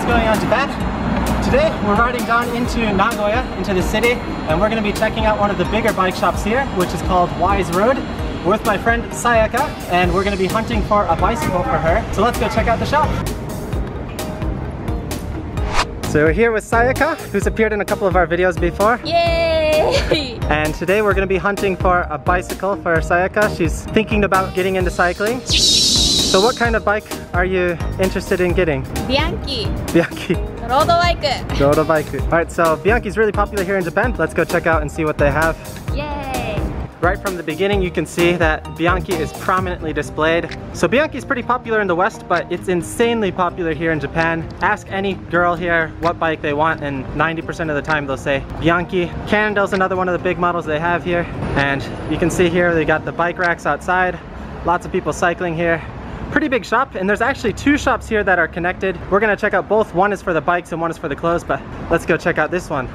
going on, Japan? Today we're riding down into Nagoya, into the city, and we're going to be checking out one of the bigger bike shops here, which is called Wise Road. We're with my friend Sayaka, and we're going to be hunting for a bicycle for her. So let's go check out the shop. So we're here with Sayaka, who's appeared in a couple of our videos before. Yay! And today we're going to be hunting for a bicycle for Sayaka. She's thinking about getting into cycling. So what kind of bike are you interested in getting? Bianchi. Bianchi. Road bike. Road bike. Alright, so Bianchi's really popular here in Japan. Let's go check out and see what they have. Yay! Right from the beginning you can see that Bianchi is prominently displayed. So Bianchi's pretty popular in the West, but it's insanely popular here in Japan. Ask any girl here what bike they want and 90% of the time they'll say Bianchi. Cannondale's another one of the big models they have here. And you can see here they got the bike racks outside. Lots of people cycling here. Pretty big shop, and there's actually two shops here that are connected. We're gonna check out both. One is for the bikes and one is for the clothes, but let's go check out this one.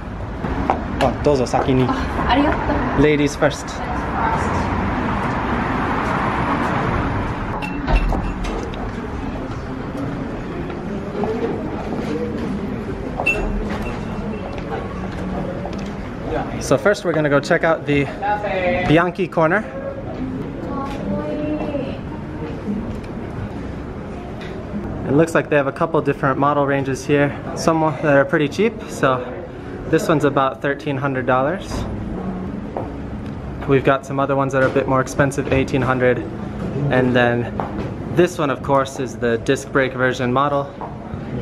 Oh, dozo saki ni. Arigato. Ladies first. So first we're gonna go check out the Bianchi Corner. It looks like they have a couple different model ranges here. Some that are pretty cheap, so this one's about $1,300. We've got some other ones that are a bit more expensive, $1,800. And then this one, of course, is the disc brake version model,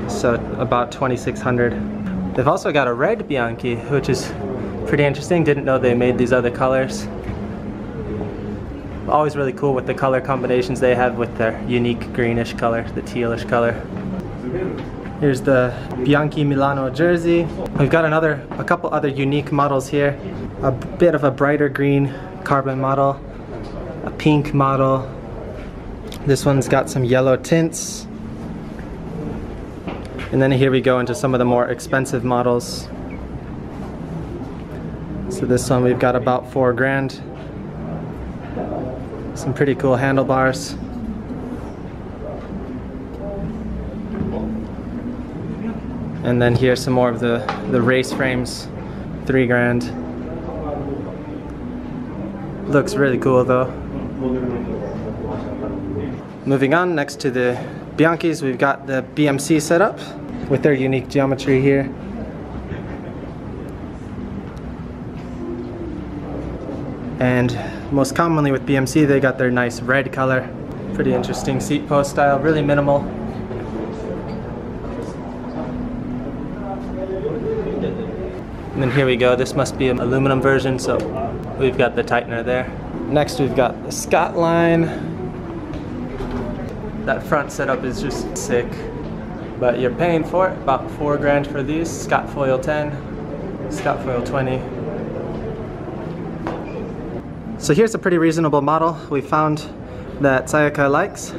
so about $2,600. They've also got a red Bianchi, which is pretty interesting. Didn't know they made these other colors. Always really cool with the color combinations they have with their unique greenish color, the tealish color. Here's the Bianchi Milano jersey. We've got a couple other unique models here. A bit of a brighter green carbon model, a pink model. This one's got some yellow tints. And then here we go into some of the more expensive models. So this one we've got about $4,000. Some pretty cool handlebars. And then here's some more of the race frames, $3,000. Looks really cool though. Moving on, next to the Bianchis, we've got the BMC setup with their unique geometry here. And most commonly with BMC, they got their nice red color. Pretty interesting seat post style, really minimal. And then here we go, this must be an aluminum version, so we've got the tightener there. Next we've got the Scott line. That front setup is just sick, but you're paying for it, about $4,000 for these. Scott foil 10, Scott foil 20. So here's a pretty reasonable model we found that Sayaka likes.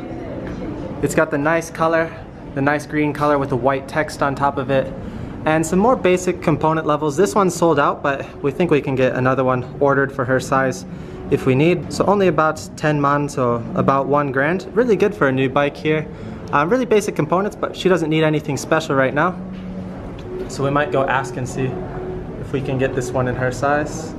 It's got the nice color, the nice green color with the white text on top of it, and some more basic component levels. This one's sold out, but we think we can get another one ordered for her size if we need. So only about 10 man, so about $1,000. Really good for a new bike here. Really basic components, but she doesn't need anything special right now. So we might go ask and see if we can get this one in her size.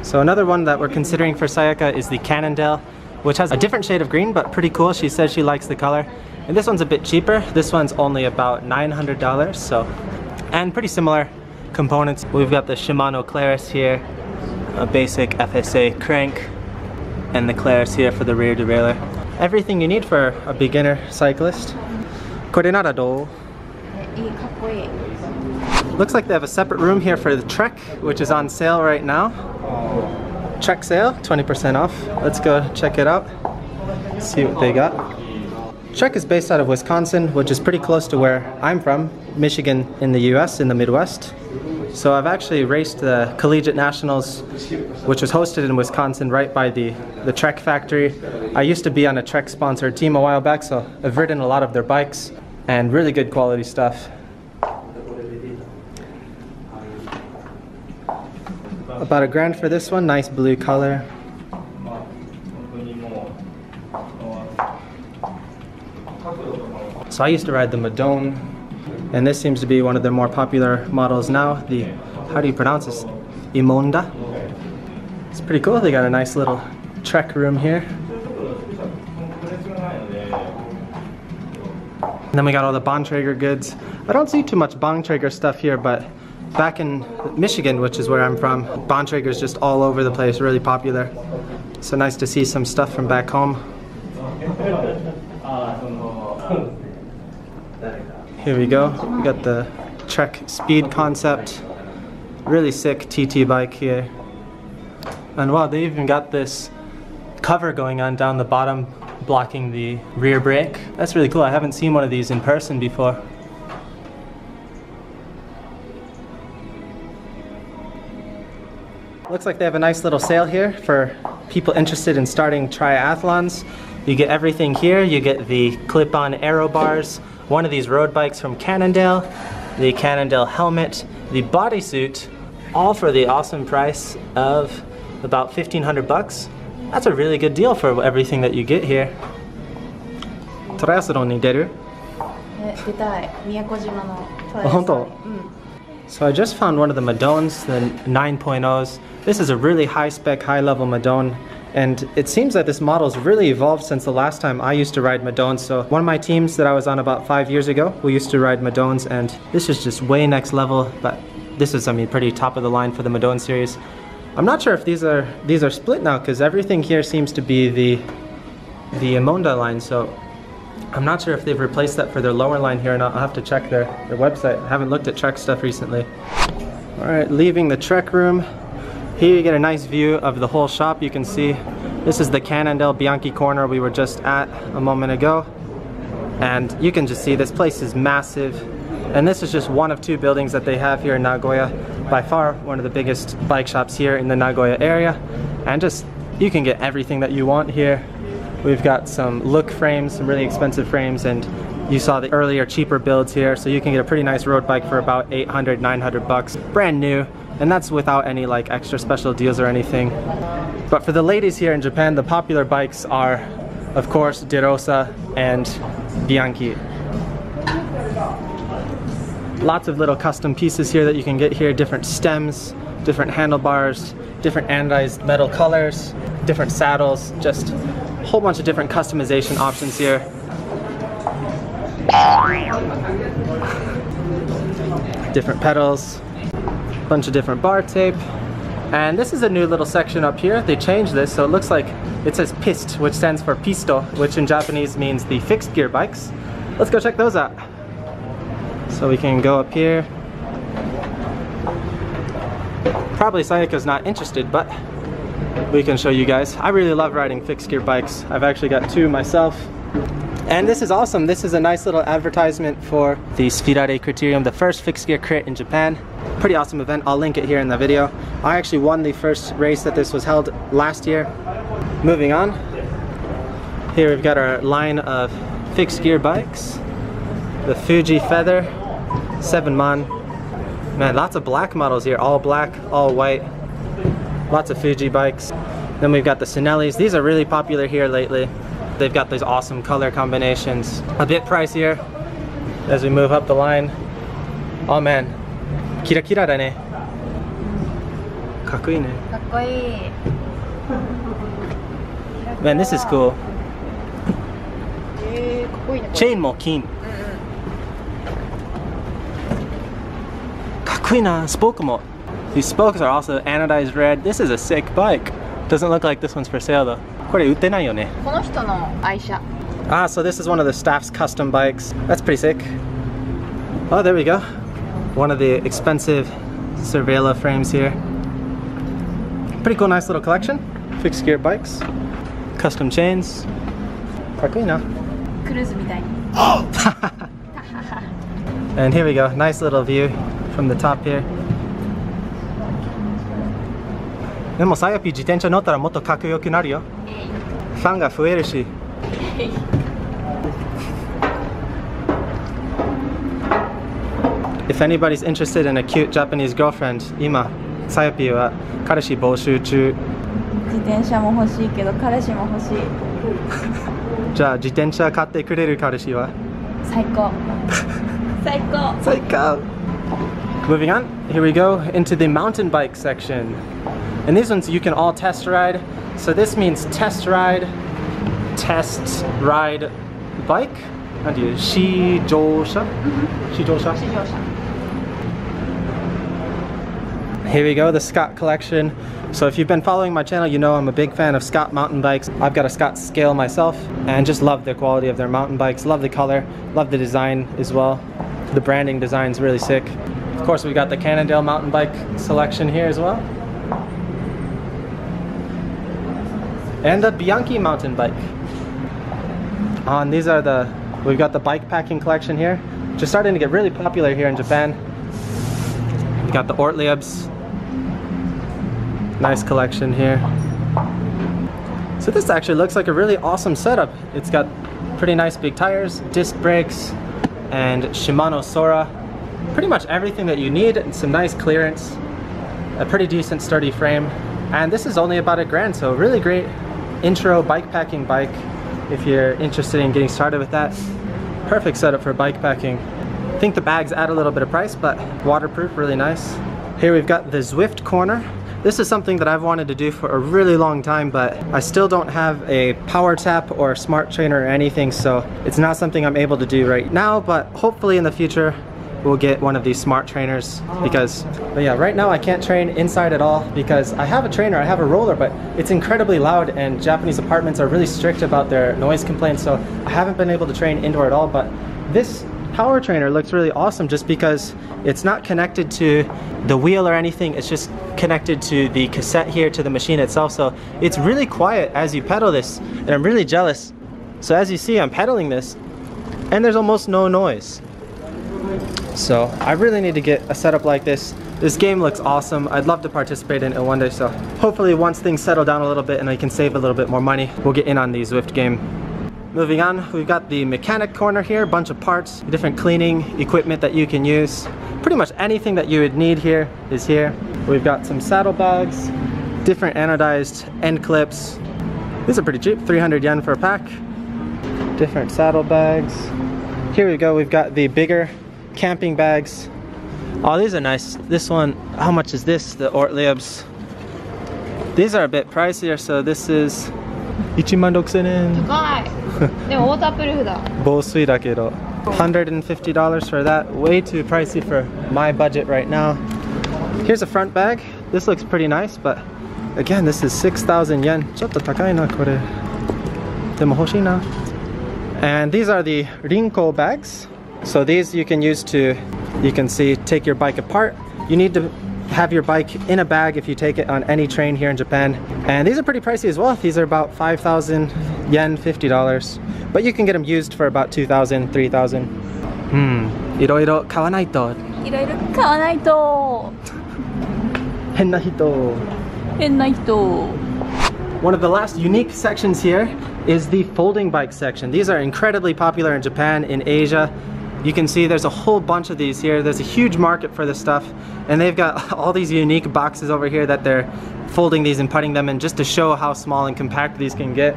So another one that we're considering for Sayaka is the Cannondale, which has a different shade of green, but pretty cool. She says she likes the color. And this one's a bit cheaper. This one's only about $900, so, and pretty similar components. We've got the Shimano Claris here, a basic FSA crank, and the Claris here for the rear derailleur. Everything you need for a beginner cyclist. Kore nara dou? Looks like they have a separate room here for the Trek, which is on sale right now. Trek sale, 20% off. Let's go check it out, see what they got. Trek is based out of Wisconsin, which is pretty close to where I'm from, Michigan in the US, in the Midwest. So I've actually raced the Collegiate Nationals, which was hosted in Wisconsin right by the Trek factory. I used to be on a Trek sponsored team a while back, so I've ridden a lot of their bikes and really good quality stuff. About $1,000 for this one, nice blue color. So I used to ride the Madone, and this seems to be one of their more popular models now. The, how do you pronounce this? Imonda. It's pretty cool. They got a nice little trek room here. And then we got all the Bontrager goods. I don't see too much Bontrager stuff here, but back in Michigan, which is where I'm from, Bontrager is just all over the place, really popular. So nice to see some stuff from back home. Here we go. We got the Trek Speed concept. Really sick TT bike here. And wow, they even got this cover going on down the bottom, blocking the rear brake. That's really cool. I haven't seen one of these in person before. Looks like they have a nice little sale here for people interested in starting triathlons. You get everything here. You get the clip-on aero bars, one of these road bikes from Cannondale, the Cannondale helmet, the bodysuit, all for the awesome price of about 1,500 bucks. That's a really good deal for everything that you get here. Triathlon ni deru? So I just found one of the Madones, the 9.0s. This is a really high-spec, high-level Madone, and it seems that this model's really evolved since the last time I used to ride Madones. So one of my teams that I was on about 5 years ago, we used to ride Madones, and this is just way next level, but this is, I mean, pretty top of the line for the Madone series. I'm not sure if these are split now, because everything here seems to be the Imonda line, so I'm not sure if they've replaced that for their lower line here or not. I'll have to check their website. I haven't looked at Trek stuff recently. Alright, leaving the Trek room. Here you get a nice view of the whole shop. You can see this is the Cannondale Bianchi Corner we were just at a moment ago. And you can just see this place is massive. And this is just one of two buildings that they have here in Nagoya. By far one of the biggest bike shops here in the Nagoya area. And just, you can get everything that you want here. We've got some look frames, some really expensive frames, and you saw the earlier cheaper builds here, so you can get a pretty nice road bike for about 800, 900 bucks, brand new, and that's without any like extra special deals or anything. But for the ladies here in Japan, the popular bikes are, of course, Rosa and Bianchi. Lots of little custom pieces here that you can get here, different stems, different handlebars, different anodized metal colors, different saddles, just a whole bunch of different customization options here. Different pedals, bunch of different bar tape. And this is a new little section up here. They changed this, so it looks like it says PIST, which stands for Pisto, which in Japanese means the fixed gear bikes. Let's go check those out. So we can go up here. Probably Sayaka's not interested, but we can show you guys. I really love riding fixed gear bikes. I've actually got two myself. And this is awesome. This is a nice little advertisement for the Sfirare Criterium, the first fixed gear crit in Japan. Pretty awesome event. I'll link it here in the video. I actually won the first race that this was held last year. Moving on. Here we've got our line of fixed gear bikes. The Fuji Feather, 7-man. Man, lots of black models here. All black, all white. Lots of Fuji bikes. Then we've got the Sinellis. These are really popular here lately. They've got these awesome color combinations. A bit pricier as we move up the line. Oh man, kira kira da ne. Kakkoi ne. Kakkoi. Man, this is cool. Chain mo kin. Kakkoi na, spoke mo. These spokes are also anodized red. This is a sick bike. Doesn't look like this one's for sale though. これ売ってないよね。この人の愛車。Ah, so this is one of the staff's custom bikes. That's pretty sick. Oh, there we go. One of the expensive Cervelo frames here. Pretty cool, nice little collection. Fixed gear bikes. Custom chains. かっこいいな。クルーズみたいに。And here we go. Nice little view from the top here. でもさやぴ自転車乗ったらもっとかっこよくなるよ。ファンが増えるし。If anybody's interested in a cute Japanese girlfriend, 今さやぴは彼氏募集中。自転車も欲しいけど彼氏も欲しい。じゃあ自転車買ってくれる彼氏は？最高最高 Psycho. Moving on, here we go into the mountain bike section. And these ones you can all test ride. So this means test ride bike. How do you? Shijōsha? Shijōsha? Here we go, the Scott collection. So if you've been following my channel, you know I'm a big fan of Scott mountain bikes. I've got a Scott scale myself and just love the quality of their mountain bikes. Love the color, love the design as well. The branding design's really sick. Of course, we got the Cannondale mountain bike selection here as well. And the Bianchi mountain bike. And these are we've got the bike packing collection here. Just starting to get really popular here in Japan. We got the Ortliebs. Nice collection here. So this actually looks like a really awesome setup. It's got pretty nice big tires, disc brakes, and Shimano Sora. Pretty much everything that you need, and some nice clearance. A pretty decent sturdy frame. And this is only about $1,000, so really great intro bike packing bike if you're interested in getting started with that. Perfect setup for bike packing. I think the bags add a little bit of price, but waterproof, really nice. Here we've got the Zwift Corner. This is something that I've wanted to do for a really long time, but I still don't have a power tap or a smart trainer or anything, so it's not something I'm able to do right now, but hopefully in the future we'll get one of these smart trainers but yeah, right now I can't train inside at all because I have a trainer, I have a roller, but it's incredibly loud and Japanese apartments are really strict about their noise complaints, so I haven't been able to train indoor at all. But this power trainer looks really awesome just because it's not connected to the wheel or anything, it's just connected to the cassette here, to the machine itself, so it's really quiet as you pedal this, and I'm really jealous. So as you see, I'm pedaling this and there's almost no noise. So I really need to get a setup like this. This game looks awesome. I'd love to participate in it one day, so hopefully once things settle down a little bit and I can save a little bit more money, we'll get in on the Zwift game. Moving on, we've got the mechanic corner here, a bunch of parts, different cleaning equipment that you can use. Pretty much anything that you would need here is here. We've got some saddlebags, different anodized end clips. These are pretty cheap, 300 yen for a pack. Different saddlebags. Here we go, we've got the bigger camping bags. Oh, these are nice. This one, how much is this? The Ortliebs. These are a bit pricier, so this is 16,000 yen. 高いでもウォータープルーフだ防水だけど $150 for that. Way too pricey for my budget right now. Here's a front bag. This looks pretty nice, but again, this is 6,000 yen. ちょっと高いなこれ。でも欲しいな。And these are the Rinko bags. So these you can use to, you can see, take your bike apart. You need to have your bike in a bag if you take it on any train here in Japan. And these are pretty pricey as well. These are about 5,000 yen, $50. But you can get them used for about 2,000, 3,000. いろいろ買わないと。いろいろ買わないと変な人。変な人 One of the last unique sections here is the folding bike section. These are incredibly popular in Japan, in Asia. You can see there's a whole bunch of these here. There's a huge market for this stuff, and they've got all these unique boxes over here that they're folding these and putting them in just to show how small and compact these can get.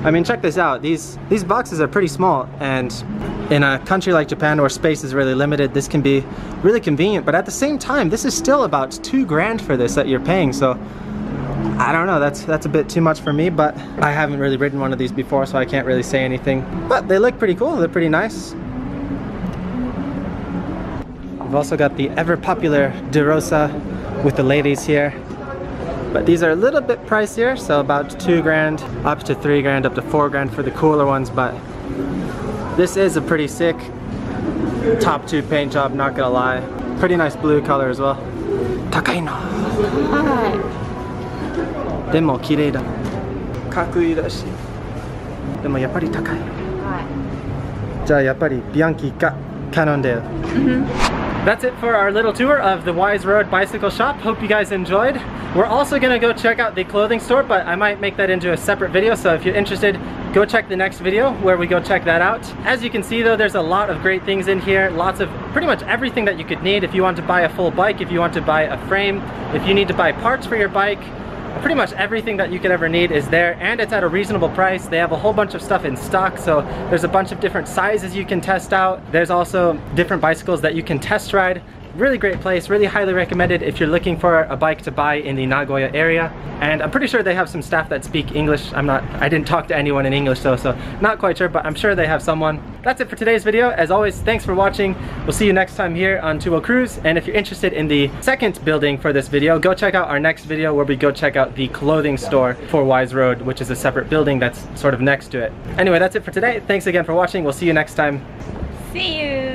I mean, check this out. These boxes are pretty small, and in a country like Japan where space is really limited, this can be really convenient, but at the same time, this is still about $2,000 for this that you're paying, so I don't know, that's a bit too much for me, but I haven't really ridden one of these before, so I can't really say anything. But they look pretty cool, they're pretty nice. We've also got the ever popular Rosa with the ladies here. But these are a little bit pricier, so about $2,000, up to $3,000, up to $4,000 for the cooler ones, but this is a pretty sick top 2 paint job, not gonna lie. Pretty nice blue color as well. 高いな。でも綺麗だ。かっこいいだし。でもやっぱり高い。じゃあやっぱりビアンキかCannondale. That's it for our little tour of the Wise Road Bicycle Shop. Hope you guys enjoyed. We're also gonna go check out the clothing store, but I might make that into a separate video, so if you're interested, go check the next video where we go check that out. As you can see though, there's a lot of great things in here, lots of pretty much everything that you could need if you want to buy a full bike, if you want to buy a frame, if you need to buy parts for your bike, pretty much everything that you could ever need is there, and it's at a reasonable price. They have a whole bunch of stuff in stock, so there's a bunch of different sizes you can test out. There's also different bicycles that you can test ride. Really great place, really highly recommended if you're looking for a bike to buy in the Nagoya area. And I'm pretty sure they have some staff that speak English. I didn't talk to anyone in English though, so not quite sure, but I'm sure they have someone. That's it for today's video. As always, thanks for watching. We'll see you next time here on Tuo Cruise. And if you're interested in the second building for this video, go check out our next video where we go check out the clothing store for Wise Road, which is a separate building that's sort of next to it. Anyway, that's it for today. Thanks again for watching. We'll see you next time. See you!